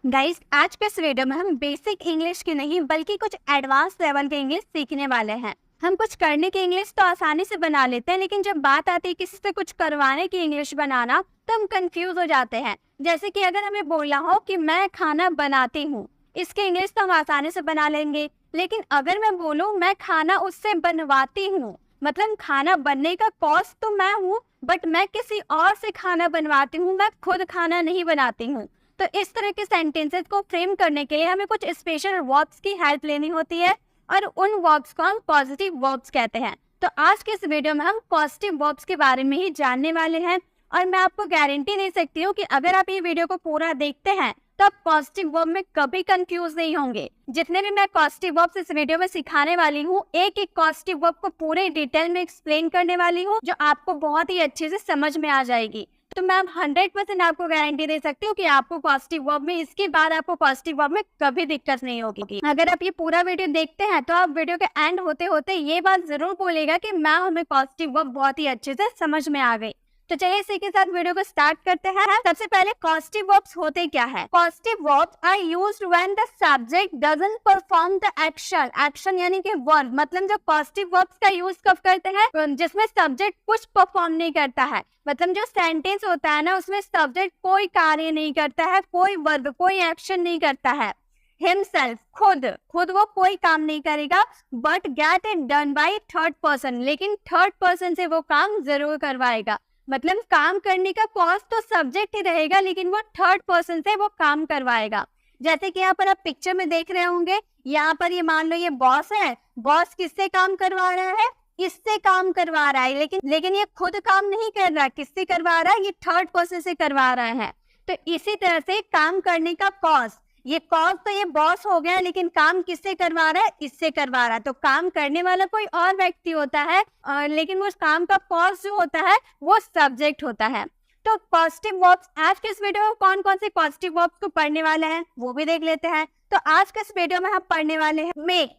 Guys, आज के इस वीडियो में हम बेसिक इंग्लिश की नहीं बल्कि कुछ एडवांस लेवल के इंग्लिश सीखने वाले हैं। हम कुछ करने की इंग्लिश तो आसानी से बना लेते हैं, लेकिन जब बात आती है किसी से कुछ करवाने की इंग्लिश बनाना तो हम कंफ्यूज हो जाते हैं। जैसे कि अगर हमें बोलना हो कि मैं खाना बनाती हूँ, इसकी इंग्लिश तो हम आसानी से बना लेंगे। लेकिन अगर मैं बोलूँ मैं खाना उससे बनवाती हूँ, मतलब खाना बनने का कॉस्ट तो मैं हूँ, बट मैं किसी और से खाना बनवाती हूँ, मैं खुद खाना नहीं बनाती हूँ। तो इस तरह के सेंटेंसेस को फ्रेम करने के लिए हमें कुछ स्पेशल वर्ब्स की हेल्प लेनी होती है, और उन वर्ब्स को हम पॉजिटिव वर्ब्स कहते हैं। तो आज के इस वीडियो में हम पॉजिटिव वर्ब्स के बारे में ही जानने वाले हैं, और मैं आपको गारंटी दे सकती हूँ कि अगर आप ये वीडियो को पूरा देखते हैं तो आप पॉजिटिव वर्ब में कभी कंफ्यूज नहीं होंगे। जितने भी मैं पॉजिटिव वर्ब्स इस वीडियो में सिखाने वाली हूँ, एक एक पॉजिटिव वर्ब को पूरे डिटेल में एक्सप्लेन करने वाली हूँ, जो आपको बहुत ही अच्छे से समझ में आ जाएगी। तो मैं 100% आपको गारंटी दे सकती हूँ कि आपको पॉजिटिव वर्ब में इसके बाद आपको पॉजिटिव वर्ब में कभी दिक्कत नहीं होगी। अगर आप ये पूरा वीडियो देखते हैं तो आप वीडियो के एंड होते होते ये बात जरूर बोलेगा कि मैम हमें पॉजिटिव वर्ब बहुत ही अच्छे से समझ में आ गई। तो चलिए इसी के साथ वीडियो को स्टार्ट करते हैं। सबसे पहले पॉजिटिव वर्ब्स होते क्या है? Positive verbs are used when the subject doesn't perform the action. Action यानी कि वर्ब, मतलब जो पॉजिटिव वर्ब्स का यूज कब करते हैं? जिसमें सब्जेक्ट कुछ परफॉर्म नहीं करता है, मतलब जो सेंटेंस होता है ना उसमें सब्जेक्ट कोई कार्य नहीं करता है, कोई वर्ब, कोई एक्शन नहीं करता है। हिमसेल्फ, खुद वो कोई काम नहीं करेगा, but get it done by third person, लेकिन थर्ड पर्सन से वो काम जरूर करवाएगा। मतलब काम करने का कॉस्ट तो सब्जेक्ट ही रहेगा, लेकिन वो थर्ड पर्सन से वो काम करवाएगा। जैसे कि यहाँ पर आप पिक्चर में देख रहे होंगे, यहाँ पर ये मान लो ये बॉस है, बॉस किससे काम करवा रहा है? इससे काम करवा रहा है, लेकिन ये खुद काम नहीं कर रहा, किससे करवा रहा है? ये थर्ड पर्सन से करवा रहा है। तो इसी तरह से काम करने का कॉस्ट, ये कॉस्ट तो ये बॉस हो गया, लेकिन काम किससे करवा रहा है? इससे करवा रहा है। तो काम करने वाला कोई और व्यक्ति होता है, लेकिन उस काम का कॉस्ट जो होता है वो सब्जेक्ट होता है। तो पॉजिटिव वर्ब्स, आज के इस वीडियो में कौन कौन से पॉजिटिव वर्ब्स को पढ़ने वाले हैं वो भी देख लेते हैं। तो आज के इस वीडियो में हम पढ़ने वाले हैं मेक,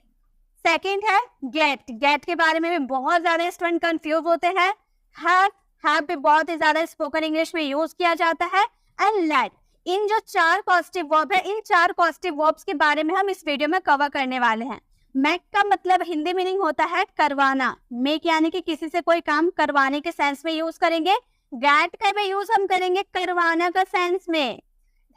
सेकेंड है गेट के बारे में भी बहुत ज्यादा स्टूडेंट कंफ्यूज होते हैं। हैव भी बहुत ही ज्यादा स्पोकन इंग्लिश में यूज किया जाता है। एंड लेट, इन जो चार पॉजिटिव वर्ब है, इन चार पॉजिटिव वर्ब्स के बारे में हम इस वीडियो में कवर करने वाले हैं। मेक का मतलब हिंदी मीनिंग होता है करवाना। मेक यानी कि किसी से कोई काम करवाने के सेंस में यूज करेंगे। गेट का भी यूज हम करेंगे करवाना का सेंस में।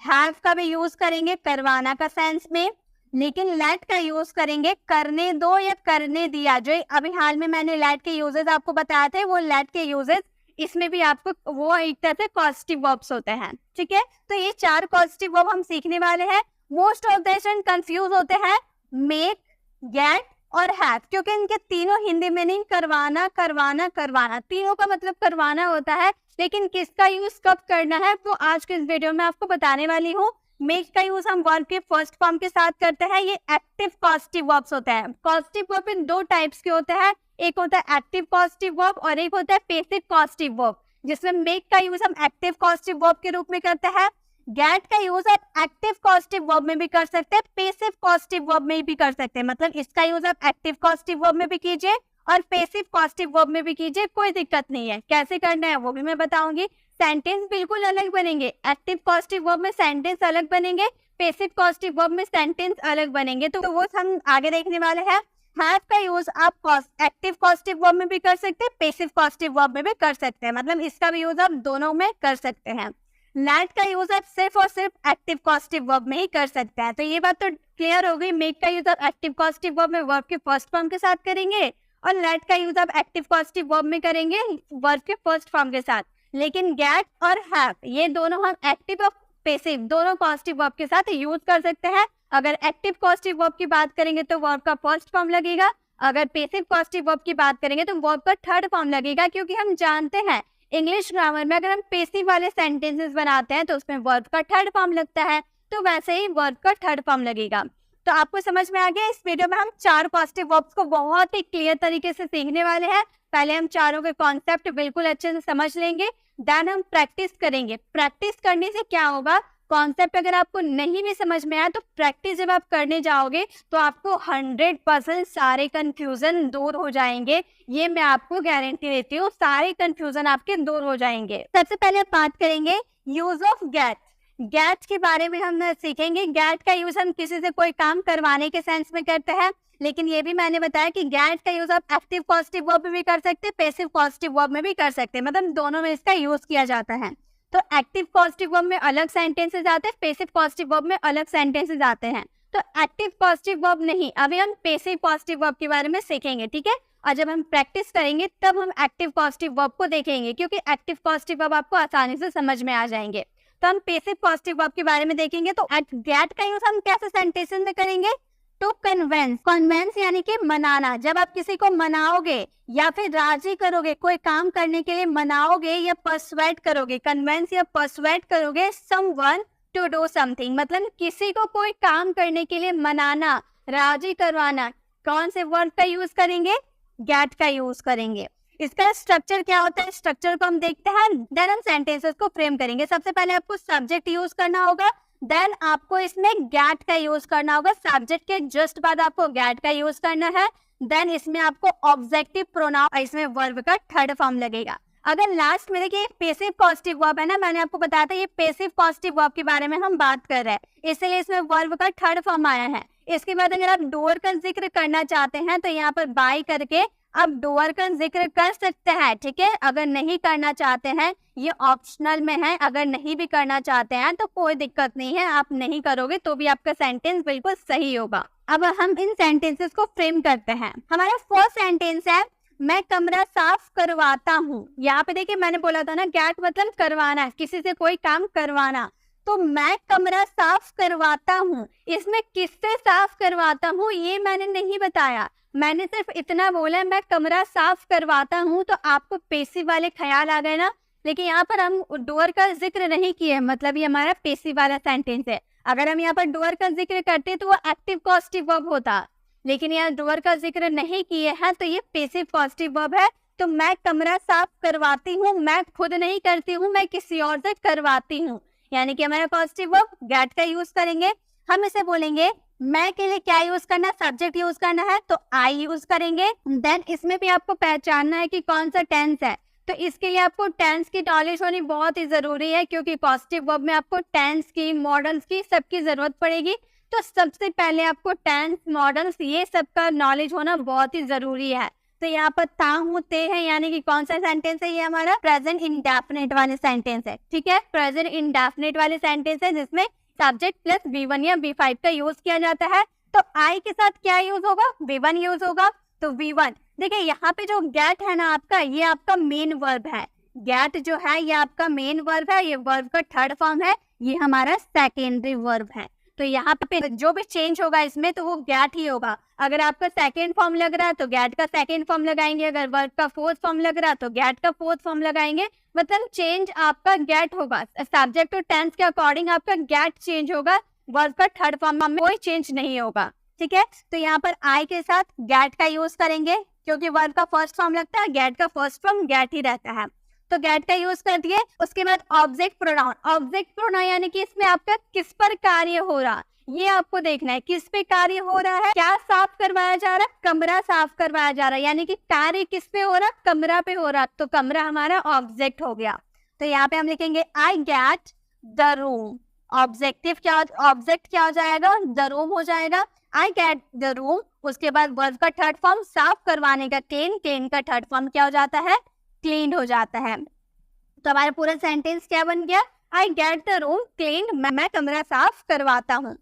हैव का भी यूज करेंगे करवाना का सेंस में, लेकिन लेट का यूज करेंगे करने दो या करने दिया। जो अभी हाल में मैंने लेट के यूजेस आपको बताए थे, वो लेट के यूजेस इसमें भी आपको वो एक तरह से पॉजिटिव वर्ब्स होते हैं। ठीक है, तो ये चार पॉजिटिव वर्ब हम सीखने वाले हैं। Most of the student confuse होते हैं मेक, गेट और हैव, क्योंकि इनके तीनों हिंदी मीनिंग करवाना करवाना करवाना, तीनों का मतलब करवाना होता है, लेकिन किसका यूज कब करना है वो आज के इस वीडियो में आपको बताने वाली हूँ। मेक का यूज हम वर्ब के फर्स्ट फॉर्म के साथ करते हैं। ये एक्टिव पॉजिटिव वर्ब्स होते हैं। पॉजिटिव वर्ब इन दो टाइप्स के होते हैं, एक होता है एक्टिव पॉजिटिव वर्ब और एक होता है पैसिव पॉजिटिव वर्ब, जिसमें मेक का यूज हम एक्टिव पॉजिटिव वर्ब के रूप में करते हैं। गेट का यूज आप एक्टिव पॉजिटिव वर्ब में भी कर सकते हैं, पैसिव पॉजिटिव वर्ब में भी कर सकते हैं। मतलब इसका यूज आप एक्टिव पॉजिटिव वर्ब में भी कीजिए और पैसिव पॉजिटिव वर्ब में भी कीजिए, कोई दिक्कत नहीं है। कैसे करना है वो भी मैं बताऊंगी। सेंटेंस बिल्कुल अलग बनेंगे। एक्टिव पॉजिटिव वर्ब में सेंटेंस अलग बनेंगे, पैसिव पॉजिटिव वर्ब में सेंटेंस अलग बनेंगे, तो वो हम आगे देखने वाले हैं। हैव का यूज आप एक्टिव पॉजिटिव वर्ब में भी कर सकते हैं, पैसिव पॉजिटिव वर्ब में भी कर सकते हैं, मतलब इसका भी यूज आप दोनों में कर सकते हैं। लेट का यूज आप सिर्फ और सिर्फ एक्टिव पॉजिटिव वर्ब में ही कर सकते हैं। तो ये बात तो क्लियर हो गई। मेक का यूज आप एक्टिव पॉजिटिव वर्ब में वर्ब के फर्स्ट फॉर्म के साथ करेंगे, और लेट का यूज आप एक्टिव पॉजिटिव वर्ब में करेंगे वर्ब के फर्स्ट फॉर्म के साथ। लेकिन गेट और हैव ये दोनों हम एक्टिव और पैसिव दोनों पॉजिटिव वर्ब के साथ यूज कर सकते हैं। अगर एक्टिव पॉजिटिव वर्ब की बात करेंगे तो वर्ब का फर्स्ट फॉर्म लगेगा, अगर पैसिव पॉजिटिव वर्ब की बात करेंगे तो वर्ब का थर्ड फॉर्म लगेगा, क्योंकि हम जानते हैं इंग्लिश ग्रामर में अगर हम पैसिव वाले सेंटेंसेस बनाते हैं तो उसमें वर्ब का थर्ड फॉर्म लगता है, तो वैसे ही वर्ब का थर्ड फॉर्म लगेगा। तो आपको समझ में आ गया। इस वीडियो में हम चार पॉजिटिव वर्ब्स को बहुत ही क्लियर तरीके से सीखने वाले हैं। पहले हम चारों के कॉन्सेप्ट बिल्कुल अच्छे से समझ लेंगे, देन हम प्रैक्टिस करेंगे। प्रैक्टिस करने से क्या होगा, कॉन्सेप्ट अगर आपको नहीं भी समझ में आया तो प्रैक्टिस जब आप करने जाओगे तो आपको 100% सारे कंफ्यूजन दूर हो जाएंगे। ये मैं आपको गारंटी देती हूँ, सारे कंफ्यूजन आपके दूर हो जाएंगे। सबसे पहले बात करेंगे यूज ऑफ गेट। गेट के बारे में हम सीखेंगे। गेट का यूज हम किसी से कोई काम करवाने के सेंस में करते हैं, लेकिन ये भी मैंने बताया कि गेट का यूज आप एक्टिव पॉजिटिव वर्ब में भी कर सकते हैं, पैसिव पॉजिटिव वर्ब में भी कर सकते हैं, मतलब दोनों में इसका यूज किया जाता है। तो एक्टिव पॉजिटिव वर्ब में अलग सेंटेंसेस आते हैं, पैसिव पॉजिटिव वर्ब में अलग सेंटेंसेस आते हैं। तो एक्टिव पॉजिटिव वर्ब नहीं, अभी हम पैसिव पॉजिटिव वर्ब के बारे में सीखेंगे, ठीक है। और जब हम प्रैक्टिस करेंगे तब हम एक्टिव पॉजिटिव वर्ब को देखेंगे, क्योंकि एक्टिव पॉजिटिव वर्ब आपको आसानी से समझ में आ जाएंगे। तो हम पैसिव पॉजिटिव वर्ब के बारे में देखेंगे। तो गेट का यूज हम कैसे सेंटेंसेस में करेंगे? टू कन्वेंस, कन्वेंस यानी कि मनाना। जब आप किसी को मनाओगे या फिर राजी करोगे, कोई काम करने के लिए मनाओगे या पर्सुएड करोगे, कन्वेंस या पर्सुएड करोगे समवन टू डू समथिंग, मतलब किसी को कोई काम करने के लिए मनाना, राजी करवाना, कौन से वर्ड का यूज करेंगे? गेट का यूज करेंगे। इसका स्ट्रक्चर क्या होता है, स्ट्रक्चर को हम देखते हैं, देन हम सेंटेंसेस को फ्रेम करेंगे। सबसे पहले आपको सब्जेक्ट यूज करना होगा, देन आपको इसमें गेट का यूज करना होगा, सब्जेक्ट के जस्ट बाद आपको गेट का यूज करना है, देन इसमें आपको ऑब्जेक्टिव प्रोनाउन, इसमें वर्ब का थर्ड फॉर्म लगेगा। अगर लास्ट में देखिए पैसिव पॉजिटिव वर्ब है ना, मैंने आपको बताया था ये पैसिव पॉजिटिव वर्ब के बारे में हम बात कर रहे हैं, इसलिए इसमें वर्ब का थर्ड फॉर्म आया है। इसके बाद अगर आप डूअर का जिक्र करना चाहते हैं तो यहाँ पर बाय करके आप डूअर का जिक्र कर सकते हैं, ठीक है। अगर नहीं करना चाहते हैं, ये ऑप्शनल में है, अगर नहीं भी करना चाहते हैं तो कोई दिक्कत नहीं है, आप नहीं करोगे तो भी आपका सेंटेंस बिल्कुल सही होगा। अब हम इन सेंटेंसेस को फ्रेम करते हैं। हमारा फर्स्ट सेंटेंस है, मैं कमरा साफ करवाता हूँ। यहाँ पे देखिए मैंने बोला था ना, गेट मतलब करवाना, किसी से कोई काम करवाना। तो मैं कमरा साफ करवाता हूँ, इसमें किससे साफ करवाता हूँ ये मैंने नहीं बताया, मैंने सिर्फ इतना बोला मैं कमरा साफ करवाता हूँ। तो आपको पैसिव वाले ख्याल आ गए ना, लेकिन यहाँ पर हम डूअर का जिक्र नहीं किए, मतलब ये हमारा पैसिव वाला सेंटेंस है। अगर हम यहाँ पर डूअर का जिक्र करते तो वो एक्टिव पॉजिटिव वर्ब होता, लेकिन यहाँ डूअर का जिक्र नहीं किए हैं तो ये पैसिव पॉजिटिव वर्ब है। तो मैं कमरा साफ करवाती हूँ, मैं खुद नहीं करती हूँ, मैं किसी और से करवाती हूँ, यानी कि हमारा पॉजिटिव वर्ब गेट का यूज करेंगे। हम इसे बोलेंगे मैं के लिए क्या यूज करना, सब्जेक्ट यूज करना है तो आई यूज करेंगे। देन इसमें भी आपको पहचानना है कि कौन सा टेंस है, तो इसके लिए आपको टेंस की नॉलेज होनी बहुत ही जरूरी है, क्योंकि पॉजिटिव वर्ब में आपको टेंस की, मॉडल्स की, सबकी जरूरत पड़ेगी। तो सबसे पहले आपको टेंस, मॉडल्स, ये सब का नॉलेज होना बहुत ही जरूरी है। तो यहाँ पर ता हूँ ते है, यानी कि कौन सा सेंटेंस है, ये हमारा प्रेजेंट इंडेफिनिट वाले सेंटेंस है, ठीक है। प्रेजेंट इंडेफिनिट वाले सेंटेंस है जिसमें सब्जेक्ट प्लस V1 या V5 का यूज किया जाता है। तो आई के साथ क्या यूज होगा, V1 यूज होगा। तो V1 देखिए यहाँ पे जो गेट है ना आपका, ये आपका मेन वर्ब है। गेट जो है ये आपका मेन वर्ब है, ये वर्ब का थर्ड फॉर्म है, ये हमारा सेकेंडरी वर्ब है। तो यहाँ पे जो भी चेंज होगा इसमें तो वो गेट ही होगा। अगर आपका सेकेंड फॉर्म लग रहा है तो गेट का सेकेंड फॉर्म लगाएंगे, अगर वर्ब का फोर्थ फॉर्म लग रहा है तो गेट का फोर्थ फॉर्म लगाएंगे, मतलब चेंज आपका गेट होगा। सब्जेक्ट और टेंस के अकॉर्डिंग आपका गेट चेंज होगा, वर्ब का थर्ड फॉर्म में कोई चेंज नहीं होगा, ठीक है। तो यहाँ पर आई के साथ गेट का यूज करेंगे, क्योंकि वर्ब का फर्स्ट फॉर्म लगता है, गेट का फर्स्ट फॉर्म गेट ही रहता है, तो गेट का यूज कर दिए। उसके बाद ऑब्जेक्ट प्रोनाउन, ऑब्जेक्ट प्रोनाउन यानी कि इसमें आपका किस पर कार्य हो रहा, ये आपको देखना है, किस पे कार्य हो रहा है, क्या साफ करवाया जा रहा है, कमरा साफ करवाया जा रहा है, यानी कि कार्य किस पे हो रहा, कमरा पे हो रहा, तो कमरा हमारा ऑब्जेक्ट हो गया। तो यहाँ पे हम लिखेंगे I get the room, objective क्या, ऑब्जेक्ट क्या हो जाएगा, द रूम हो जाएगा, आई गेट द रूम। उसके बाद वर्ब का थर्ड फॉर्म साफ करवाने का क्लीन, क्लीन का थर्ड फॉर्म क्या हो जाता है, क्लीन हो जाता है। तो हमारा पूरा सेंटेंस क्या बन गया, I get the room clean, मैं कमरा साफ करवाता हूँ।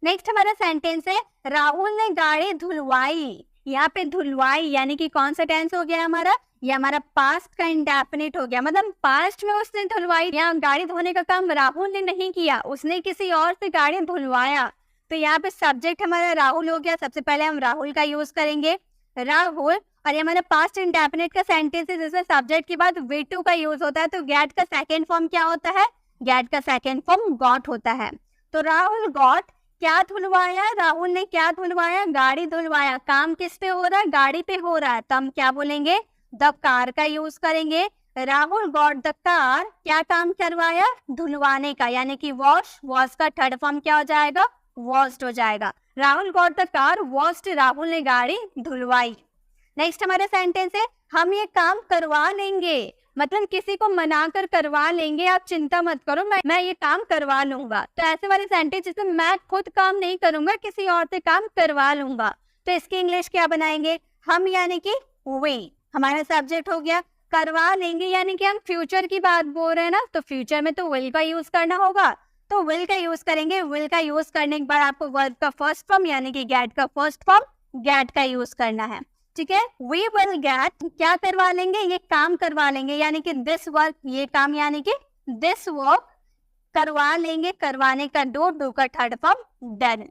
नेक्स्ट हमारा सेंटेंस है, राहुल ने गाड़ी धुलवाई। यहाँ पे धुलवाई यानी कि कौन सा टेंस हो गया हमारा, ये हमारा पास्ट का इंडेफिनिट हो गया, मतलब पास्ट में उसने धुलवाई। यहाँ गाड़ी धोने का काम राहुल ने नहीं किया, उसने किसी और से गाड़ी धुलवाया। तो यहाँ पे सब्जेक्ट हमारा राहुल हो गया, सबसे पहले हम राहुल का यूज करेंगे, राहुल। और ये हमारा पास्ट इंडेफिनिट का सेंटेंस है जिसमें सब्जेक्ट के बाद V2 का यूज होता है। तो गेट का सेकेंड फॉर्म क्या होता है, गेट का सेकेंड फॉर्म गॉट होता है। तो राहुल गॉट, क्या धुलवाया, राहुल ने क्या धुलवाया, गाड़ी धुलवाया। काम किस पे हो रहा है, गाड़ी पे हो रहा है, तो हम क्या बोलेंगे, द कार का यूज करेंगे। राहुल गॉट द कार, क्या काम करवाया, धुलवाने का, यानी कि वॉश, वॉश का थर्ड फॉर्म क्या हो जाएगा, वॉश्ड हो जाएगा। Rahul got the car washed, Rahul ने गाड़ी धुलवाई। नेक्स्ट हमारा सेंटेंस है, हम ये काम करवा लेंगे। मतलब किसी को मना कर करवा लेंगे, आप चिंता मत करो, मैं ये काम करवा लूंगा। तो ऐसे वाले सेंटेंस जिसमें मैं खुद काम नहीं करूंगा, किसी और से काम करवा लूंगा, तो इसकी इंग्लिश क्या बनाएंगे? हम यानी कि वे, हमारा सब्जेक्ट हो गया। करवा लेंगे यानी कि हम फ्यूचर की बात बोल रहे हैं ना, तो फ्यूचर में तो विल का यूज करना होगा, तो विल का यूज करेंगे। विल का यूज करने के बाद आपको वर्ब का फर्स्ट फॉर्म यानी कि गेट का फर्स्ट फॉर्म गेट का यूज करना है, ठीक है। वी विल गेट, क्या करवा लेंगे? ये काम करवा लेंगे, यानी कि दिस वर्क, ये काम यानी कि दिस वर्क करवा लेंगे, करवाने का डू का third form done.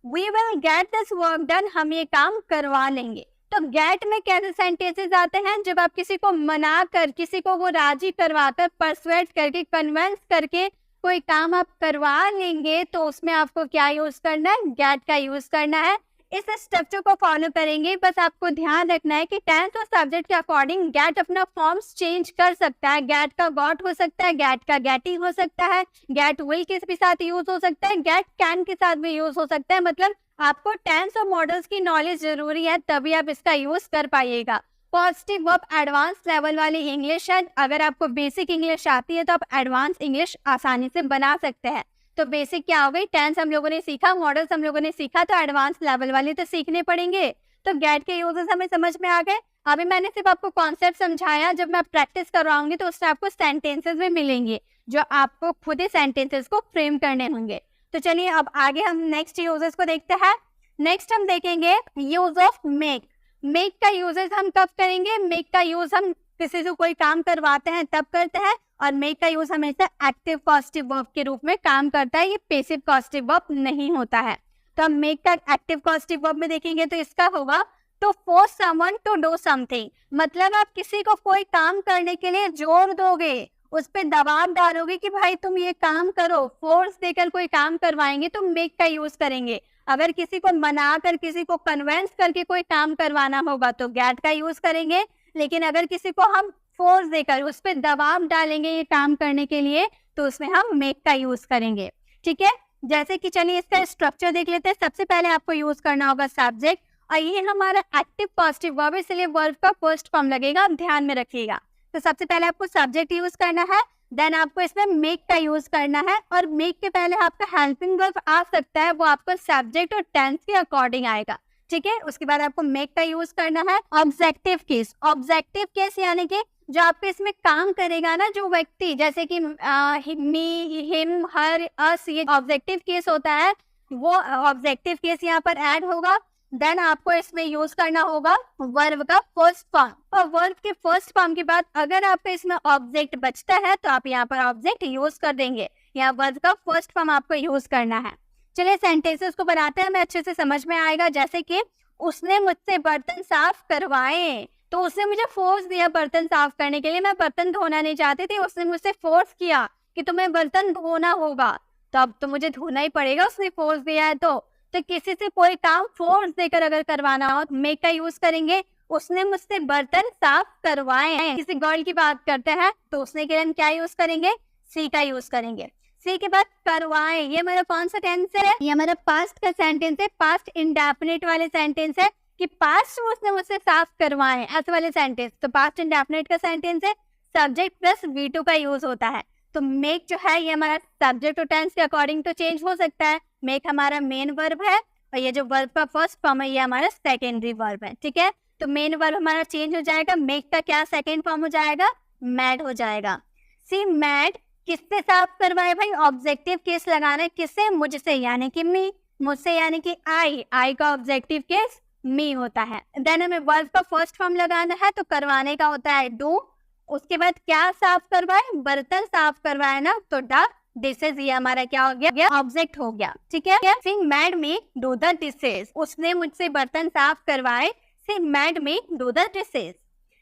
We will get this work done, हम ये काम करवा लेंगे। तो गेट में कैसे सेंटेंसेस आते हैं? जब आप किसी को मना कर, किसी को वो राजी करवाकर, परसुएट करके, कन्विंस करके कोई काम आप करवा लेंगे, तो उसमें आपको क्या यूज करना है? गेट का यूज करना है। इस स्ट्रक्चर को फॉलो करेंगे। बस आपको ध्यान रखना है कि टेंस और सब्जेक्ट के अकॉर्डिंग गेट अपना फॉर्म्स चेंज कर सकता है। गेट का गॉट हो सकता है, गेट का गेटिंग हो सकता है, गेट विल के भी साथ यूज हो सकता है, गेट कैन के साथ भी यूज हो सकता है। मतलब आपको टेंस और मॉडल्स की नॉलेज जरूरी है, तभी आप इसका यूज कर पाइएगा। पॉजिटिव वर्ब एडवांस लेवल वाली इंग्लिश है। अगर आपको बेसिक इंग्लिश आती है तो आप एडवांस इंग्लिश आसानी से बना सकते हैं। तो बेसिक क्या हो गई? टेंस हम लोगों ने सीखा, मॉडल्स हम लोगों ने सीखा, तो एडवांस लेवल वाले तो सीखने पड़ेंगे। तो गेट के यूजेस हमें समझ में आ गए। अभी मैंने सिर्फ आपको कॉन्सेप्ट समझाया, जब मैं प्रैक्टिस करवाऊंगी तो उससे आपको सेंटेंसेस भी मिलेंगे, जो आपको खुद ही सेंटेंसेस को फ्रेम करने होंगे। तो चलिए अब आगे हम नेक्स्ट यूजेस को देखते हैं। नेक्स्ट हम देखेंगे यूज ऑफ मेक। मेक का यूजेस हम कब करेंगे? मेक का यूज हम किसी से कोई काम करवाते हैं तब करते हैं, और मेक का यूज हमेशा एक्टिव पॉजिटिव वर्ब के रूप में काम करता है, ये पैसिव पॉजिटिव वर्ब नहीं होता है। तो हम मेक का एक्टिव पॉजिटिव वर्ब में देखेंगे तो इसका होगा to force someone to do something. मतलब आप किसी को कोई काम करने के लिए जोर दोगे, उस पर दबाव डालोगे कि भाई तुम ये काम करो, फोर्स देकर कोई काम करवाएंगे तो मेक का यूज करेंगे। अगर किसी को मनाकर, किसी को कन्विंस करके कोई काम करवाना होगा तो गेट का यूज करेंगे। लेकिन अगर किसी को हम फोर्स देकर, उस पर दबाव डालेंगे ये काम करने के लिए, तो उसमें हम मेक का यूज करेंगे, ठीक है। जैसे कि चलिए इसका स्ट्रक्चर देख लेते हैं। सबसे पहले आपको यूज करना होगा सब्जेक्ट, और ये हमारा एक्टिव पॉजिटिव वर्ब है, इसलिए वर्ब का फर्स्ट फॉर्म लगेगा, आप ध्यान में रखिएगा। तो सबसे पहले आपको सब्जेक्ट यूज करना है, देन आपको इसमें मेक का यूज करना है, और मेक के पहले आपका हेल्पिंग वर्ब आ सकता है, वो आपको सब्जेक्ट और टेंस के अकॉर्डिंग आएगा, ठीक है। उसके बाद आपको मेक का यूज करना है। ऑब्जेक्टिव केस, ऑब्जेक्टिव केस यानी कि जो आपके इसमें काम करेगा ना, जो व्यक्ति, जैसे कि मी, हिम, हर, अस, ये ऑब्जेक्टिव केस होता है, वो ऑब्जेक्टिव केस यहाँ पर ऐड होगा। देन आपको इसमें यूज करना होगा वर्ब का फर्स्ट फॉर्म, और वर्ब के फर्स्ट फॉर्म के बाद अगर आपको इसमें ऑब्जेक्ट बचता है तो आप यहाँ पर ऑब्जेक्ट यूज कर देंगे। यहाँ वर्ब का फर्स्ट फॉर्म आपको यूज करना है। चलिए सेंटेंसेस को बनाते हैं, हमें अच्छे से समझ में आएगा। जैसे कि उसने मुझसे बर्तन साफ करवाए, तो उसने मुझे फोर्स दिया बर्तन साफ करने के लिए। मैं बर्तन धोना नहीं चाहती थी, उसने मुझसे फोर्स किया कि तुम्हें बर्तन धोना होगा, तो अब तो मुझे धोना ही पड़ेगा, उसने फोर्स दिया है। तो किसी से कोई काम फोर्स देकर अगर करवाना हो, मेक का यूज करेंगे। उसने मुझसे बर्तन साफ करवाए हैं। किसी गर्ल की बात करते हैं तो उसने के लिए हम क्या यूज करेंगे? सी का यूज करेंगे। सी के बाद करवाए, ये हमारा कौन सा टेंस है? ये हमारा पास्ट का सेंटेंस है, पास्ट इंडेफिनिट वाले सेंटेंस है कि पास्ट उसने मुझसे साफ करवाए, ऐसे वाले सेंटेंस। तो पास्ट इंडेफिनिट का सेंटेंस है, सब्जेक्ट प्लस V2 का यूज होता है। तो मेक जो है ये हमारा सब्जेक्ट और टेंस के अकॉर्डिंग तो चेंज हो सकता है। मेक हमारा मेन वर्ब है, और ये जो वर्ब का फर्स्ट फॉर्म है ये हमारा सेकेंडरी वर्ब है, ठीक है। तो मेन वर्ब हमारा चेंज हो जाएगा, मेक का क्या सेकेंड फॉर्म हो जाएगा? मैड हो जाएगा। सी मैड, किससे साफ करवाए भाई? ऑब्जेक्टिव केस लगाना है, किससे? मुझसे यानी कि मी, मुझसे यानी कि आई का ऑब्जेक्टिव केस मी होता है। देन हमें वर्ब का फर्स्ट फॉर्म लगाना है, तो करवाने का होता है डू। उसके बाद क्या साफ करवाए? बर्तन साफ करवाए ना, तो द डिशेज, ये हमारा क्या हो गया? ऑब्जेक्ट हो गया, ठीक है। She made me do the dishes, उसने मुझसे बर्तन साफ करवाए। She made me do the dishes.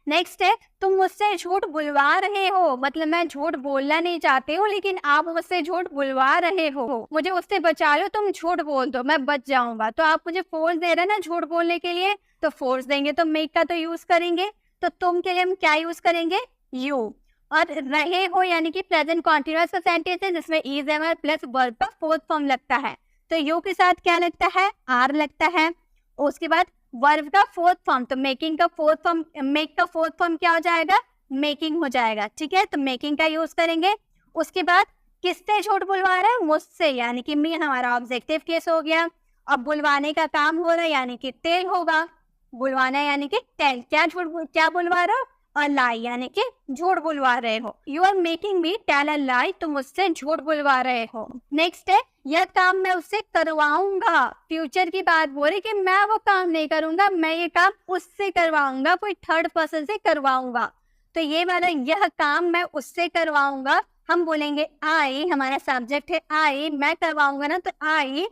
Next है, तुम मुझसे झूठ बुलवा रहे हो, मतलब मैं झूठ बोलना नहीं चाहती हूँ लेकिन आप मुझसे झूठ बुलवा रहे हो, मुझे उससे बचा लो, तुम झूठ बोल दो, मैं बच जाऊंगा। तो आप मुझे फोर्स दे रहे हैं ना झूठ बोलने के लिए, तो फोर्स देंगे तो मेक का तो यूज करेंगे। तो तुम के लिए हम क्या यूज करेंगे? यू। और रहे हो यानी कि प्रेजेंट कॉन्टिन्यूअस का सेंटेंस है, जिसमें इज एमर प्लस वर्ब का फोर्थ फॉर्म लगता है। तो यू के साथ क्या लगता है? आर लगता है। उसके बाद वर्ब का फोर्थ फॉर्म, तो मेकिंग का फोर्थ फॉर्म, मेक का फोर्थ फॉर्म क्या हो जाएगा? मेकिंग हो जाएगा, ठीक है। तो मेकिंग का यूज करेंगे। उसके बाद किससे झूठ बुलवा रहा है, मुझसे, यानी कि मी हमारा ऑब्जेक्टिव केस हो गया। अब बुलवाने का काम हो रहा है यानी कि टेल होगा, बुलवाना यानी कि टेल, क्या बुलवा रहा हो, और लाई यानी कि झूठ बुलवा रहे हो। You are making me tell a lie, तुम मुझसे झूठ बुलवा रहे हो। नेक्स्ट है यह काम मैं उससे करवाऊंगा, फ्यूचर की बात बोल रही कि मैं वो काम नहीं करूंगा, मैं ये काम उससे करवाऊंगा, कोई थर्ड पर्सन से करवाऊंगा। तो ये वाला यह काम मैं उससे करवाऊंगा, हम बोलेंगे आई, हमारा सब्जेक्ट है आई, मैं करवाऊंगा ना, तो आई।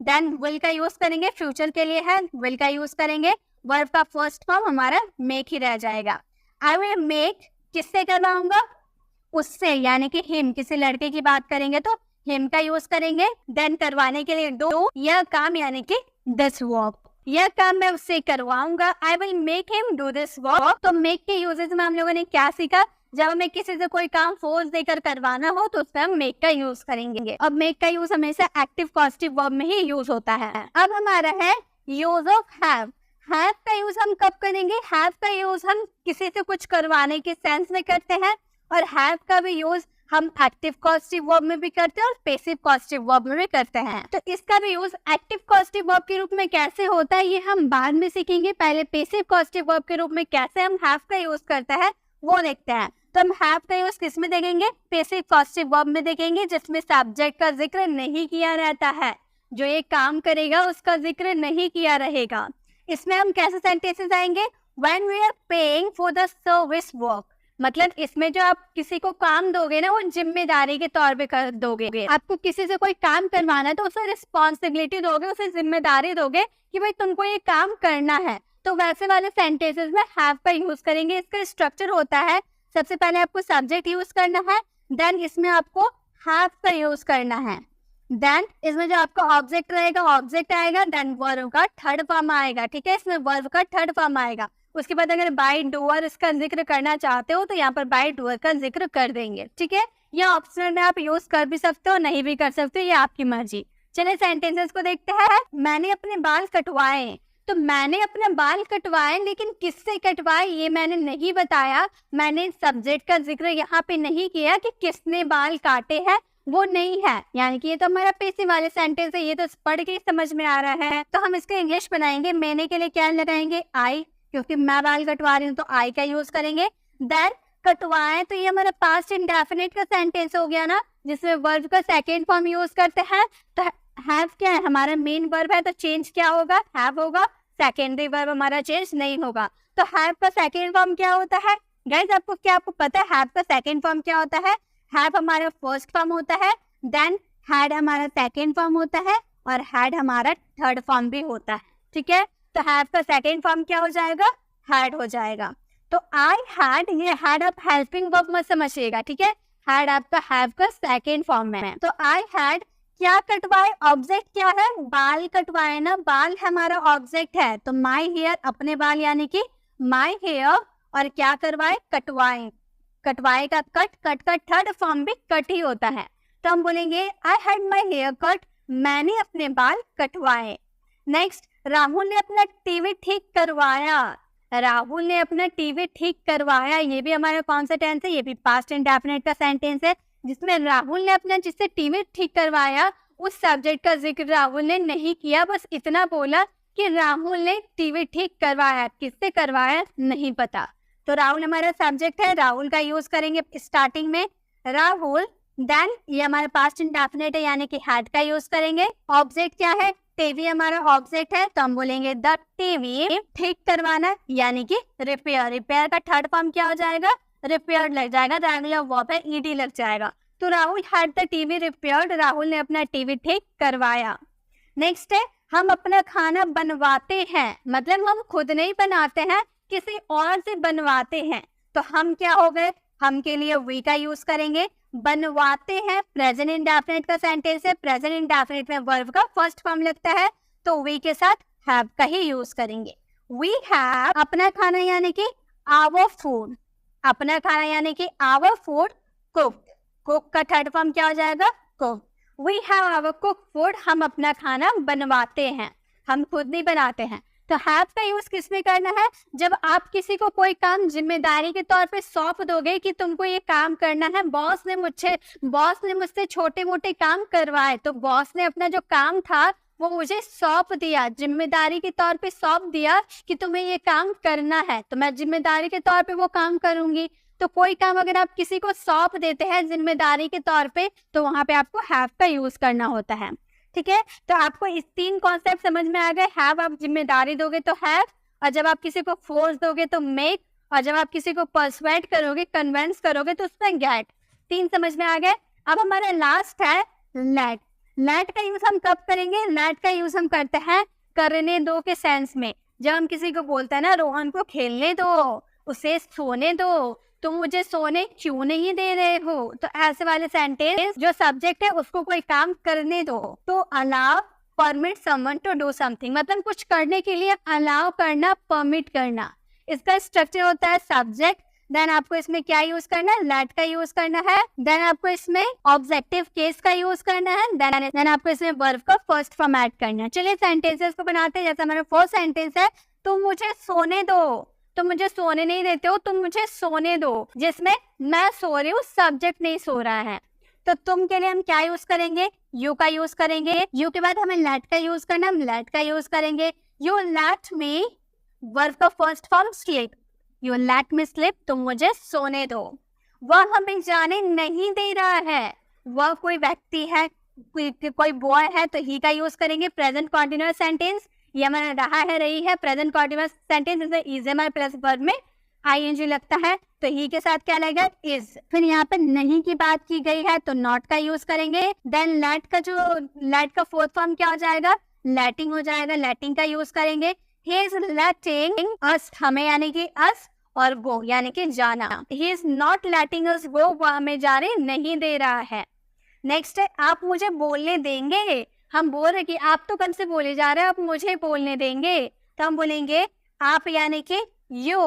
देन विल का यूज करेंगे, फ्यूचर के लिए है, विल का यूज करेंगे। वर्ब का फर्स्ट फॉर्म हमारा मेक ही रह जाएगा। आई विल मेक, किससे करवाऊंगा, उससे, यानी कि हिम, किसी लड़के की बात करेंगे तो हिम का यूज करेंगे। देन करवाने के लिए डू, यह काम यानी कि दिस वर्क, यह काम मैं उससे करवाऊंगा। I will make him do this work. तो मेक के यूजेस में हम लोगों ने क्या सीखा, जब हमें किसी से कोई काम फोर्स देकर करवाना हो तो उसमें हम मेक का यूज करेंगे। अब मेक का यूज हमेशा एक्टिव पॉजिटिव वर्ब में ही यूज होता है। अब हमारा है यूज ऑफ हैव। हैव का यूज हम कब करेंगे, हैव का यूज हम किसी से कुछ करवाने के सेंस में करते हैं, और हैव का भी यूज हम एक्टिव पॉजिटिव वर्ब में भी करते हैं और पैसिव पॉजिटिव वर्ब में भी करते हैं। तो इसका भी यूज एक्टिव पॉजिटिव वर्ब के रूप में कैसे होता है ये हम बाद में सीखेंगे। पहले पैसिव पॉजिटिव वर्ब के रूप में कैसे हम हैव का यूज करते हैं वो देखते हैं। तो हम हैव का यूज किस में देखेंगे, पैसिव पॉजिटिव वर्ब में देखेंगे, जिसमें सब्जेक्ट का जिक्र नहीं किया रहता है, जो ये काम करेगा उसका जिक्र नहीं किया रहेगा। इसमें हम कैसे सेंटेंसेस आएंगे, when we are paying for the service work, मतलब इसमें जो आप किसी को काम दोगे ना वो जिम्मेदारी के तौर पे कर दोगे। आपको किसी से कोई काम करवाना है तो उसे रिस्पॉन्सिबिलिटी दोगे, उसे जिम्मेदारी दोगे कि भाई तुमको ये काम करना है। तो वैसे वाले सेंटेंसेस में हैव का यूज करेंगे। इसका स्ट्रक्चर होता है, सबसे पहले आपको सब्जेक्ट यूज करना है, देन इसमें आपको हैव का यूज करना है, देन इसमें जो आपका ऑब्जेक्ट रहेगा ऑब्जेक्ट आएगा, देन वर्ब का थर्ड फॉर्म आएगा, ठीक है, इसमें वर्ब का थर्ड फॉर्म आएगा। उसके बाद अगर बाय डूअर इसका जिक्र करना चाहते हो तो यहाँ पर बाय डूअर का जिक्र कर देंगे, ठीक है। यह ऑप्शनल में आप यूज कर भी सकते हो, नहीं भी कर सकते हो, ये आपकी मर्जी। चलिए सेंटेंसेस को देखते हैं। मैंने अपने बाल कटवाए, तो मैंने अपने बाल कटवाए, लेकिन किससे कटवाए ये मैंने नहीं बताया। मैंने सब्जेक्ट का जिक्र यहाँ पे नहीं किया कि किसने बाल काटे हैं, वो नहीं है, यानी कि ये तो हमारा पैसिव वाले सेंटेंस है, ये तो पढ़ के समझ में आ रहा है। तो हम इसका इंग्लिश बनाएंगे। मैंने के लिए क्या लगाएंगे, आई, क्योंकि मैं बाल कटवा रही हूँ तो आई का यूज करेंगे। देन कटवाए, तो ये हमारा पास्ट इंडेफिनिट का सेंटेंस हो गया ना, जिसमें वर्ब का सेकेंड फॉर्म यूज करते हैं। तो हैव क्या है, हमारा मेन वर्ब है, तो चेंज क्या होगा, हैव होगा, सेकेंडरी वर्ब हमारा चेंज नहीं होगा। तो हैव का सेकेंड फॉर्म क्या होता है गाइस, आपको पता है हैव का सेकेंड फॉर्म क्या होता है। हैव हमारा फर्स्ट फॉर्म होता है, देन हैड हमारा सेकेंड फॉर्म होता है, और हैड हमारा थर्ड फॉर्म भी होता है, ठीक है। तो हैव का सेकेंड फॉर्म क्या हो जाएगा, हैड हो जाएगा। तो आई हैड, ये हैड आप हेल्पिंग वर्ब मत समझिएगा, ठीक है। हैड आपका हैव का सेकेंड फॉर्म है। तो आई हैड क्या कटवाए, ऑब्जेक्ट क्या है, बाल कटवाए ना, बाल हमारा ऑब्जेक्ट है। तो माई हेयर, अपने बाल यानी कि माई हेयर, और क्या करवाए, कटवाए। कटवाए का कट, कट का थर्ड फॉर्म भी कट ही होता है। तो हम बोलेंगे I had my hair cut, मैंने अपने बाल कटवाए। नेक्स्ट, राहुल ने अपना टीवी ठीक करवाया। राहुल ने अपना टीवी ठीक करवाया, ये भी हमारा कौन सा टेंस है, ये भी पास्ट इंडेफिनिट का सेंटेंस है, जिसमें राहुल ने अपना जिससे टीवी ठीक करवाया उस सब्जेक्ट का जिक्र राहुल ने नहीं किया, बस इतना बोला कि राहुल ने टीवी ठीक करवाया, किससे करवाया नहीं पता। तो राहुल हमारा सब्जेक्ट है, राहुल का यूज करेंगे स्टार्टिंग में, राहुल। देन ये हमारा पास्ट इंडेफिनिट है, यानी कि हैड का यूज करेंगे। ऑब्जेक्ट क्या है, टीवी हमारा ऑब्जेक्ट है, तो हम बोलेंगे द टीवी ठीक करवाना, यानी कि रिपेयर। रिपेयर का थर्ड फॉर्म क्या हो जाएगा, रिपेयर लग जाएगा, रेगुलर वर्ब है, ईडी लग जाएगा। तो Rahul had the TV repaired, Rahul ने अपना टीवी ठीक करवाया। नेक्स्ट है हम अपना खाना बनवाते हैं, मतलब हम खुद नहीं बनाते हैं, किसी और से बनवाते हैं। तो हम क्या हो गए, हम के लिए वी का यूज करेंगे। बनवाते हैं प्रेजेंट इंडेफिनिट का सेंटेंस है, प्रेजेंट इंडेफिनिट में वर्ब का फर्स्ट फॉर्म लगता है, तो वी के साथ हैव का ही यूज करेंगे। वी हैव अपना खाना यानी कि आवर फूड, अपना खाना यानी कि आवर फूड कुक्ड, कुक का थर्ड फॉर्म क्या हो जाएगा, cook. We have our cook food, हम अपना खाना बनवाते हैं, हम खुद नहीं बनाते हैं। तो हैव का यूज किसमें करना है? जब आप किसी को कोई काम जिम्मेदारी के तौर पे सौंप दोगे कि तुमको ये काम करना है, बॉस ने मुझसे छोटे मोटे काम करवाए, तो बॉस ने अपना जो काम था वो मुझे सौंप दिया, जिम्मेदारी के तौर पे सौंप दिया कि तुम्हें ये काम करना है, तो मैं जिम्मेदारी के तौर पे वो काम करूंगी। तो कोई काम अगर आप किसी को सौंप देते हैं जिम्मेदारी के तौर पे, तो वहां पे आपको हैव का यूज करना होता है। ठीक है, तो आपको इस 3 कॉन्सेप्ट समझ में आ गए। हैव आप जिम्मेदारी दोगे तो हैव, और जब आप किसी को फोर्स दोगे तो मेक, और जब आप किसी को पर्सुएड करोगे, कन्विंस करोगे तो उसमें गेट। 3 समझ में आ गए। अब हमारा लास्ट है लेट। लेट का यूज हम कब करेंगे? लेट का यूज हम करते हैं करने दो के सेंस में। जब हम किसी को बोलते हैं ना, रोहन को खेलने दो, उसे सोने दो, तुम मुझे सोने क्यों नहीं दे रहे हो, तो ऐसे वाले सेंटेंस जो सब्जेक्ट है उसको कोई काम करने दो। तो allow, permit someone to do something, मतलब कुछ करने के लिए अलाउ करना, परमिट करना। इसका स्ट्रक्चर होता है सब्जेक्ट, देन आपको इसमें क्या यूज करना है? लेट का यूज करना है, देन आपको इसमें ऑब्जेक्टिव केस का यूज करना है, देन आपको इसमें वर्ब का फर्स्ट फॉर्म ऐड करना है। चलिए सेंटेंसेस को बनाते हैं। जैसे हमारा फर्स्ट सेंटेंस है, तुम मुझे सोने दो, तुम मुझे सोने नहीं देते हो, तुम मुझे सोने दो, जिसमें मैं सो रही हूँ, सब्जेक्ट नहीं सो रहा है। तो तुम के लिए हम क्या यूज करेंगे? यू का यूज करेंगे। यू के बाद हमें लेट का यूज करना, हम लेट का यूज करेंगे। यू लेट मी, वर्ब का first form sleep, you let me sleep, तुम मुझे सोने दो। वह हमें जाने नहीं दे रहा है, वह कोई व्यक्ति है, कोई बॉय है, तो ही का यूज करेंगे। प्रेजेंट कॉन्टिन्यूअस सेंटेंस, ये हमारा रहा है, रही है, प्रेजेंट कॉन्टिन्यूअस सेंटेंस, इसमें is am I plus verb में आईएनजी लगता है, तो ही के साथ क्या लगेगा? इज। फिर यहाँ पे नहीं की बात की गई है तो नॉट का यूज करेंगे। देन लेट का फोर्थ फॉर्म क्या हो जाएगा? लेटिंग हो जाएगा, लेटिंग का यूज करेंगे। ही इज लेटिंग अस, हमें यानी कि अस, और गो यानी कि जाना। ही इज नॉट लेटिंग अस गो, वो हमें जाने नहीं दे रहा है। नेक्स्ट है, आप मुझे बोलने देंगे। हम बोल रहे कि आप तो कब से बोले जा रहे हैं, आप मुझे बोलने देंगे, तो हम बोलेंगे आप यानी कि यू।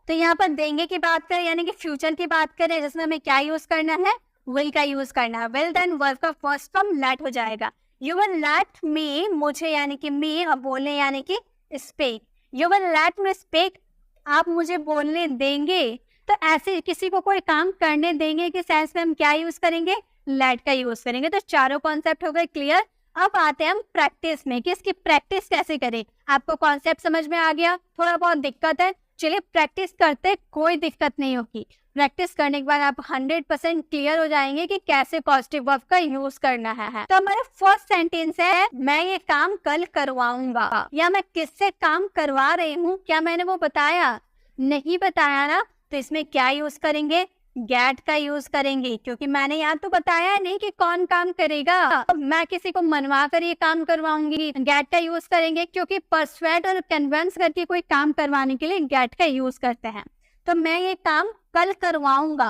तो यहाँ पर देंगे की बात करें यानी कि फ्यूचर की बात करें, जिसमें हमें क्या यूज करना है? विल का यूज करना है। विल देन वर्ब का फर्स्ट फॉर्म लेट हो जाएगा। यू विल लेट मी, मुझे यानी कि मी, और बोलने यानी कि speak. You will let me speak, आप मुझे बोलने देंगे। तो ऐसे किसी को कोई काम करने देंगे के सेंस में हम क्या यूज करेंगे? लेट का यूज करेंगे। तो चारों कॉन्सेप्ट हो गए क्लियर। अब आते हैं हम प्रैक्टिस में कि इसकी प्रैक्टिस कैसे करें। आपको कॉन्सेप्ट समझ में आ गया, थोड़ा बहुत दिक्कत है, चलिए प्रैक्टिस करते, कोई दिक्कत नहीं होगी। प्रैक्टिस करने के बाद आप 100% क्लियर हो जाएंगे कि कैसे पॉजिटिव वर्ब का यूज करना है। तो हमारा फर्स्ट सेंटेंस है, मैं ये काम कल करवाऊंगा, या मैं किससे काम करवा रही हूँ, क्या मैंने वो बताया? नहीं बताया ना, तो इसमें क्या यूज करेंगे? गेट का यूज करेंगे, क्योंकि मैंने यहाँ तो बताया नहीं कि कौन काम करेगा, मैं किसी को मनवा कर ये काम करवाऊंगी। गेट का यूज करेंगे, क्योंकि परसुएड और कन्विंस करके कोई काम करवाने के लिए गेट का यूज करते हैं। तो मैं ये काम कल करवाऊंगा,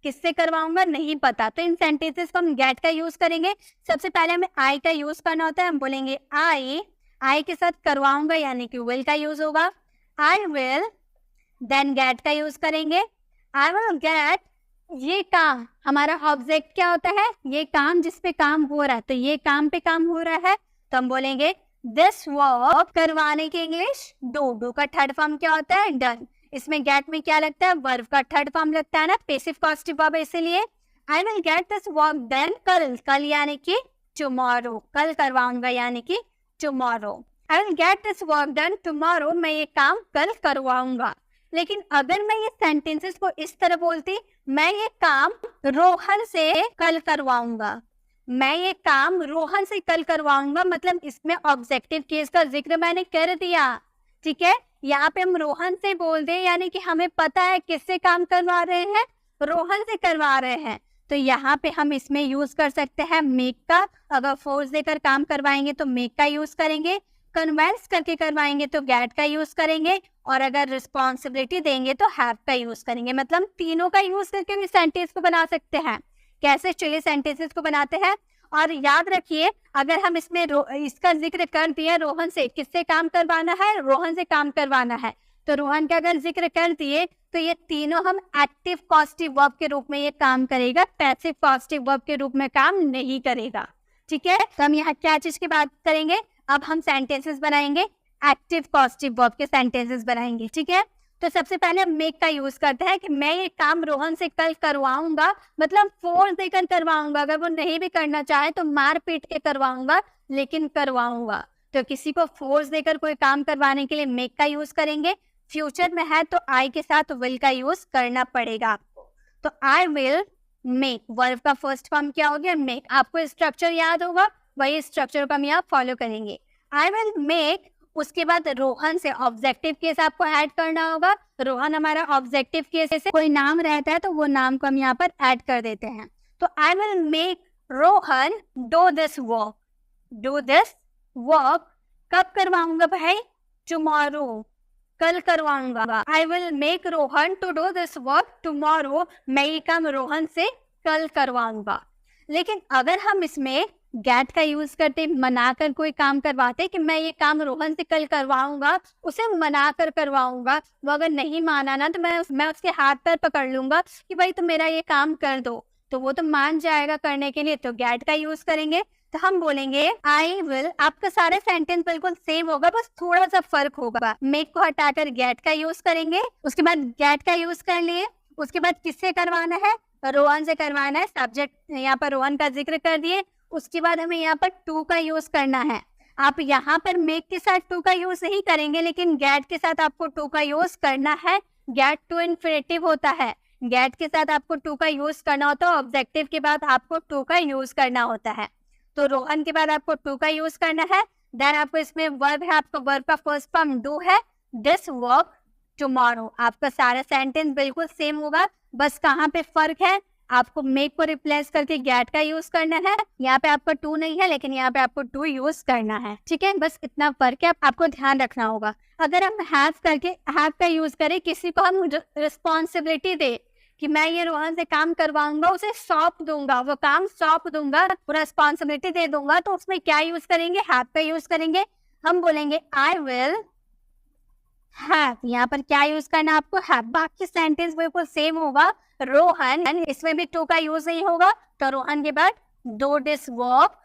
किससे करवाऊंगा नहीं पता, तो इन सेंटेंसेस को हम गेट का यूज करेंगे। सबसे पहले हमें आई का यूज करना होता है, हम बोलेंगे आई के साथ करवाऊंगा यानी कि विल का यूज होगा। आई विल, देन गेट का यूज करेंगे। आई विल गेट, ये काम, हमारा ऑब्जेक्ट क्या होता है? ये काम जिस पे काम हो रहा है, तो ये काम पे काम हो रहा है, तो हम बोलेंगे दिस वर्क। करवाने की इंग्लिश डू का थर्ड फॉर्म क्या होता है? डन। इसमें गेट में क्या लगता है? वर्ब का थर्ड फॉर्म लगता है ना, पैसिव पॉजिटिव वर्ब है इसलिए। I will get this work done, कल यानी कि टुमारो, कल करवाऊंगा यानी कि tomorrow. I will get this work done tomorrow, मैं ये काम कल करवाऊंगा। लेकिन अगर मैं ये सेंटेंसेस को इस तरह बोलती, मैं ये काम रोहन से कल करवाऊंगा, मैं ये काम रोहन से कल करवाऊंगा, मतलब इसमें ऑब्जेक्टिव केस का जिक्र मैंने कर दिया। ठीक है, यहाँ पे हम रोहन से बोल दें यानी कि हमें पता है किससे काम करवा रहे हैं, रोहन से करवा रहे हैं, तो यहाँ पे हम इसमें यूज कर सकते हैं मेक का। अगर फोर्स देकर काम करवाएंगे तो मेक का यूज करेंगे, कन्विंस करके करवाएंगे तो गेट का यूज करेंगे, और अगर रिस्पॉन्सिबिलिटी देंगे तो हैव का यूज करेंगे। मतलब तीनों का यूज करके भी सेंटेंस को बना सकते हैं। कैसे? चलिए सेंटेंसेस को बनाते हैं। और याद रखिए, अगर हम इसमें इसका जिक्र कर दिए रोहन से, किससे काम करवाना है? रोहन से काम करवाना है, तो रोहन का अगर जिक्र कर दिए तो ये तीनों हम एक्टिव पॉजिटिव वर्ब के रूप में ये काम करेगा, पैसिव पॉजिटिव वर्ब के रूप में काम नहीं करेगा। ठीक है, तो हम यहाँ क्या चीज की बात करेंगे? अब हम सेंटेंसेस बनाएंगे। एक्टिव पॉजिटिव वर्ब के सेंटेंसेस बनाएंगे, ठीक है। तो सबसे पहले हम मेक का यूज करते हैं कि मैं ये काम रोहन से कल करवाऊंगा, मतलब फोर्स देकर करवाऊंगा, अगर वो नहीं भी करना चाहे तो मार पीट के करवाऊंगा, लेकिन करवाऊंगा। तो किसी को फोर्स देकर कोई काम करवाने के लिए मेक का यूज करेंगे। फ्यूचर में है तो आई के साथ विल का यूज करना पड़ेगा आपको। तो आई विल मेक, वर्ब का फर्स्ट फॉर्म क्या हो गया, मेक। आपको स्ट्रक्चर याद होगा, वही स्ट्रक्चर को हम यहाँ फॉलो करेंगे। आई विल मेक, उसके बाद रोहन से ऑब्जेक्टिव केस आपको ऐड करना होगा। रोहन हमारा ऑब्जेक्टिव केस से कोई नाम रहता है तो वो नाम को हम यहाँ पर ऐड कर देते हैं। तो I will make Rohan do this work, do this work. कब करवाऊंगा भाई, टुमारो, कल करवाऊंगा। I will make Rohan to do this work tomorrow, मैं ये काम रोहन से कल करवाऊंगा। लेकिन अगर हम इसमें गेट का यूज करते, मनाकर कोई काम करवाते कि मैं ये काम रोहन से कल करवाऊंगा, उसे मनाकर करवाऊंगा, वो अगर नहीं माना ना तो मैं उसके हाथ पैर पकड़ लूंगा कि भाई तुम मेरा ये काम कर दो, तो वो तो मान जाएगा करने के लिए, तो गेट का यूज करेंगे। तो हम बोलेंगे आई विल, आपका सारे सेंटेंस बिल्कुल सेम होगा, बस थोड़ा सा फर्क होगा। मेक को हटाकर गेट का यूज करेंगे, उसके बाद गेट का यूज कर लिए, उसके बाद किससे करवाना है, रोहन से करवाना है। सब्जेक्ट यहाँ पर रोहन का जिक्र कर दिए। उसके बाद हमें यहाँ पर टू का यूज करना है। आप यहाँ पर मेक के साथ टू का यूज नहीं करेंगे, लेकिन गेट के साथ आपको टू का यूज करना है। गेट टू इन्फिनेटिव होता है, गेट के साथ आपको टू का यूज करना होता है, ऑब्जेक्टिव के बाद आपको टू का यूज करना होता है। तो रोहन के बाद आपको टू का यूज करना है। देन आपको इसमें वर्ब है, आपका वर्ब का फर्स्ट फॉर्म डू है, दिस वर्क टुमारो। आपका सारा सेंटेंस बिल्कुल सेम होगा, बस कहाँ पे फर्क है, आपको मेक को रिप्लेस करके गेट का यूज करना है। यहाँ पे आपका टू नहीं है, लेकिन यहाँ पे आपको टू यूज करना है, ठीक है। बस इतना फर्क है, आपको ध्यान रखना होगा। अगर हम हैव करके हैव का यूज करें, किसी को हम रिस्पॉन्सिबिलिटी दे कि मैं ये रोहन से काम करवाऊंगा, उसे सौंप दूंगा, वो काम सौंप दूंगा, रिस्पॉन्सिबिलिटी दे दूंगा, तो उसमें क्या यूज करेंगे, हैव का यूज करेंगे। हम बोलेंगे आई विल हैव, यहाँ पर क्या यूज करना है आपको, हैव। बाकी सेंटेंस बिल्कुल सेम होगा। रोहन, इसमें भी टू का यूज नहीं होगा, तो रोहन के बाद डू दिस वर्क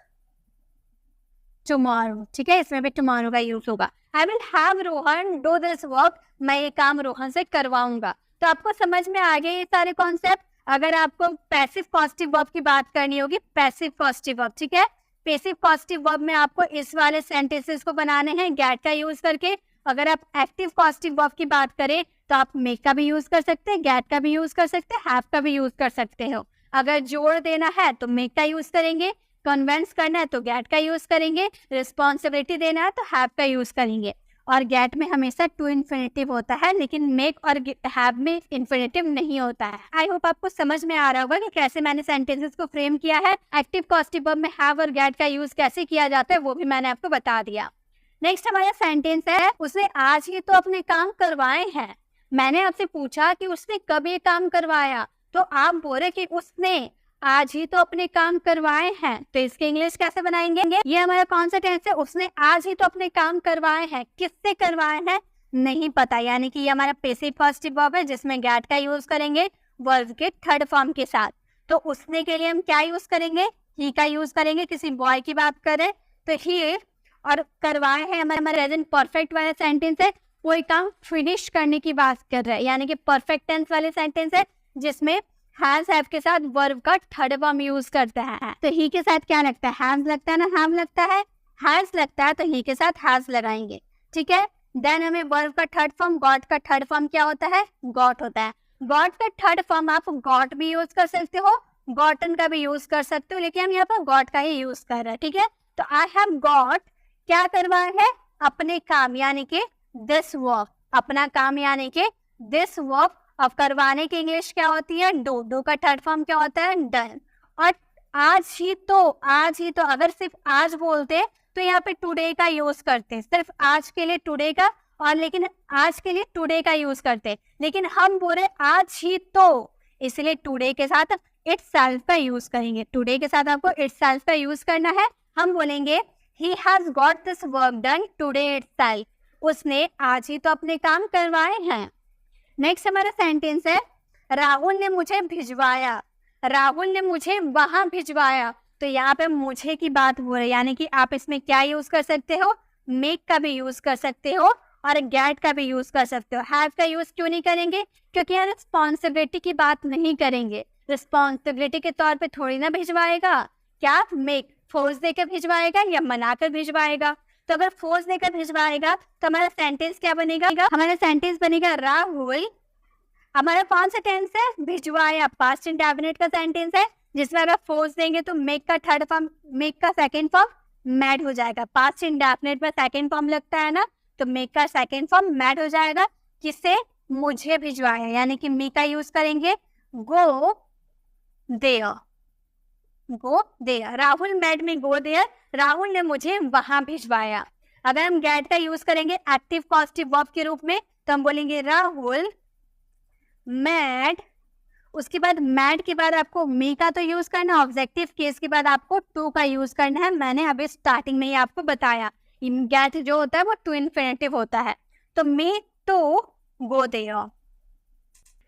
टुमारो, ठीक है, इसमें भी टुमारो का यूज होगा। I will have Rohan do this work, मैं ये काम रोहन से करवाऊंगा। तो आपको समझ में आ गए ये सारे कॉन्सेप्ट। अगर आपको पैसिव पॉजिटिव वर्ब की बात करनी होगी, पैसिव पॉजिटिव वर्ब, ठीक है, पैसिव पॉजिटिव वर्ब में आपको इस वाले सेंटेंसेस को बनाने हैं गेट का यूज करके। अगर आप एक्टिव पॉजिटिव वर्ब की बात करें तो आप मेक का भी यूज कर सकते हैं, गेट का भी यूज कर सकते हैं, हैव का भी यूज कर सकते हो। अगर जोड़ देना है तो मेक का यूज करेंगे, कन्विंस करना है तो गेट का यूज करेंगे, रिस्पॉन्सिबिलिटी देना है तो हैव का यूज करेंगे। और गेट में हमेशा टू इन्फिनेटिव होता है, लेकिन मेक और हैव में इन्फिनेटिव नहीं होता है। आई होप आपको समझ में आ रहा होगा कि कैसे मैंने सेंटेंसेस को फ्रेम किया है। एक्टिव पॉजिटिव वर्ब में हैव और गेट का यूज कैसे किया जाता है वो भी मैंने आपको बता दिया। नेक्स्ट हमारा सेंटेंस है, उसने आज ही तो अपने काम करवाए हैं। मैंने आपसे पूछा कि उसने कब ये काम करवाया, तो आप बोले कि उसने आज ही तो अपने काम करवाए हैं। तो इसके इंग्लिश कैसे बनाएंगे, ये हमारा कौन सा टेंस है, उसने आज ही तो अपने काम करवाए हैं। किससे करवाए हैं नहीं पता, यानी कि ये हमारा पैसिव पॉजिटिव वर्ब है जिसमें गेट का यूज करेंगे वर्ब के थर्ड फॉर्म के साथ। तो उसने के लिए हम क्या यूज करेंगे, ही का यूज करेंगे। किसी बॉय की बात करें तो ही, और करवाए हैं हमारा प्रेजेंट परफेक्ट वाला सेंटेंस है, कोई काम फिनिश करने की बात कर रहा है, यानी कि परफेक्ट टेंस वाले सेंटेंस है जिसमें हैज हैव के साथ वर्ब का थर्ड फॉर्म यूज करता है। तो ही के साथ क्या लगता है, हैव लगता है ना, हैव लगता है, हैज लगता है, तो ही के साथ हैज लगाएंगे, ठीक है। देन हमें वर्ब का थर्ड फॉर्म, गॉट का थर्ड फॉर्म क्या होता है, गॉट होता है। गॉट का थर्ड फॉर्म आप गॉट भी यूज कर सकते हो, गॉटन का भी यूज कर सकते हो, लेकिन हम यहाँ पर गॉट का ही यूज कर रहे हैं, ठीक है। तो आई हैव गॉट, क्या करवाया है, अपने काम, यानी कि दिस वर्क, अपना काम यानी कि दिस वर्क। अब करवाने की इंग्लिश क्या होती है, डू। डू का थर्ड फॉर्म क्या होता है, डन। और आज ही तो, आज ही तो अगर सिर्फ आज बोलते तो यहाँ पे टुडे का यूज करते, सिर्फ आज के लिए टुडे का, और लेकिन आज के लिए टुडे का यूज करते, लेकिन हम बोले आज ही तो, इसलिए टुडे के साथ इटसेल्फ का यूज करेंगे। टुडे के साथ आपको इटसेल्फ का यूज करना है। हम बोलेंगे he has got this work done today itself, उसने आज ही तो अपने काम करवाए हैं। नेक्स्ट हमारा सेंटेंस है, राहुल ने मुझे भिजवाया, राहुल ने मुझे वहां भिजवाया। तो यहाँ पे मुझे की बात हो रही है, यानी कि आप इसमें क्या यूज कर सकते हो, मेक का भी यूज कर सकते हो और गेट का भी यूज कर सकते हो। हैव का यूज क्यों नहीं करेंगे? क्योंकि यहाँ रिस्पॉन्सिबिलिटी की बात नहीं करेंगे। रिस्पॉन्सिबिलिटी के तौर पे थोड़ी ना भिजवाएगा। क्या मेक फोर्स देकर भिजवाएगा या मनाकर भिजवाएगा? तो अगर फोर्स देकर भिजवाएगा तो हमारा सेंटेंस क्या बनेगा? हमारा सेंटेंस बनेगा राहुल, हमारा कौन सा टेंस है? भिजवाया, पास्ट इंडेफिनिट का सेंटेंस है, जिसमें अगर फोर्स देंगे तो मेक का थर्ड फॉर्म, मेक का सेकंड फॉर्म मैड हो जाएगा। पास्ट इंडेफिनिट में सेकंड फॉर्म लगता है ना, तो मेक का सेकंड फॉर्म मैड हो जाएगा। किससे? मुझे भिजवाया, यानी कि मी का यूज करेंगे go there. Go there, Rahul made me go there, Rahul ने मुझे वहां भिजवाया। अगर हम गेट का यूज करेंगे एक्टिव पॉजिटिव वर्ब के रूप में, तो हम बोलेंगे राहुल मैड। उसके बाद मैड के बाद आपको मी का तो यूज करना, ऑब्जेक्टिव केस के बाद आपको टू का यूज करना है। मैंने अभी स्टार्टिंग में ही आपको बताया, गेट जो होता है वो टू इन्फिनेटिव होता है। तो me to go there,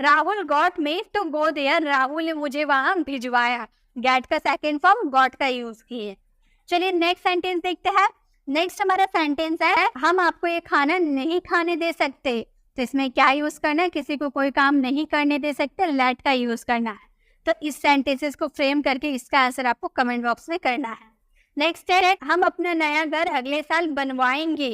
Rahul got me to go there, Rahul ने मुझे वहां भिजवाया। गेट का सेकेंड फॉर्म गॉट का यूज किए। चलिए नेक्स्ट सेंटेंस देखते हैं। नेक्स्ट हमारा सेंटेंस है, हम आपको ये खाना नहीं खाने दे सकते। तो इसमें क्या यूज करना है? किसी को कोई काम नहीं करने दे सकते, लेट का यूज करना है। तो इस सेंटेंसेस को फ्रेम करके इसका आंसर आपको कमेंट बॉक्स में करना है। नेक्स्ट है, हम अपना नया घर अगले साल बनवाएंगे।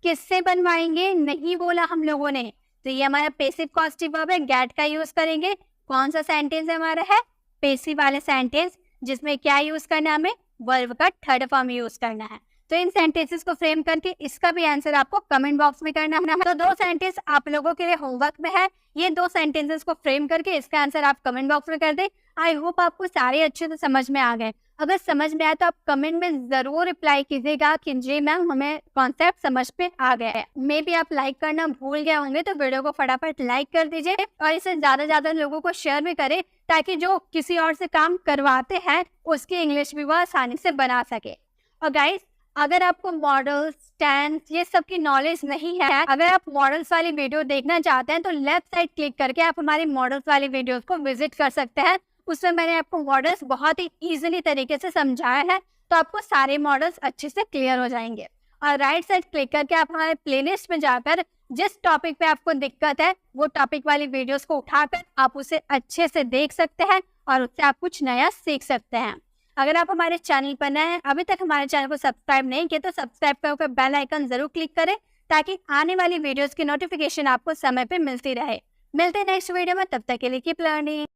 किससे बनवाएंगे? नहीं बोला हम लोगों ने, तो ये हमारा पैसिव पॉजिटिव वर्ब है, गेट का यूज करेंगे। कौन सा सेंटेंस हमारा है? पैसिव वाले सेंटेंस, जिसमें क्या यूज करना है? हमें वर्ब का थर्ड फॉर्म यूज करना है। तो इन सेंटेंसेस को फ्रेम करके इसका भी आंसर आपको कमेंट बॉक्स में करना है। तो दो सेंटेंस आप लोगों के लिए होमवर्क में है, ये दो सेंटेंसेस को फ्रेम करके इसका आंसर आप कमेंट बॉक्स में कर दे। आई होप आपको सारे अच्छे से समझ में आ गए। अगर समझ में आया तो आप कमेंट में जरूर रिप्लाई कीजिएगा कि जी मैम हमें कॉन्सेप्ट समझ में आ गया है। मे भी आप लाइक करना भूल गए होंगे, तो वीडियो को फटाफट लाइक कर दीजिए और इसे ज्यादा लोगों को शेयर भी करें, ताकि जो किसी और से काम करवाते हैं उसकी इंग्लिश भी वह आसानी से बना सके। और गाइस, अगर आपको मॉडल्स, टेंस ये सब की नॉलेज नहीं है, अगर आप मॉडल्स वाली वीडियो देखना चाहते हैं, तो लेफ्ट साइड क्लिक करके आप हमारी मॉडल्स वाली वीडियोस को विजिट कर सकते हैं। उसमें मैंने आपको मॉडल्स बहुत ही इजीली तरीके से समझाया है, तो आपको सारे मॉडल्स अच्छे से क्लियर हो जाएंगे। और राइट साइड क्लिक करके आप हमारे प्लेलिस्ट में जाकर जिस टॉपिक पे आपको दिक्कत है, वो टॉपिक वाली वीडियोस को उठाकर आप उसे अच्छे से देख सकते हैं और उससे आप कुछ नया सीख सकते हैं। अगर आप हमारे चैनल पर नए हैं, अभी तक हमारे चैनल को सब्सक्राइब नहीं किया, तो सब्सक्राइब करके बेल आइकन जरूर क्लिक करें, ताकि आने वाली वीडियोस की नोटिफिकेशन आपको समय पे मिलती रहे। मिलते हैं नेक्स्ट वीडियो में, तब तक के लिए कीप लर्निंग।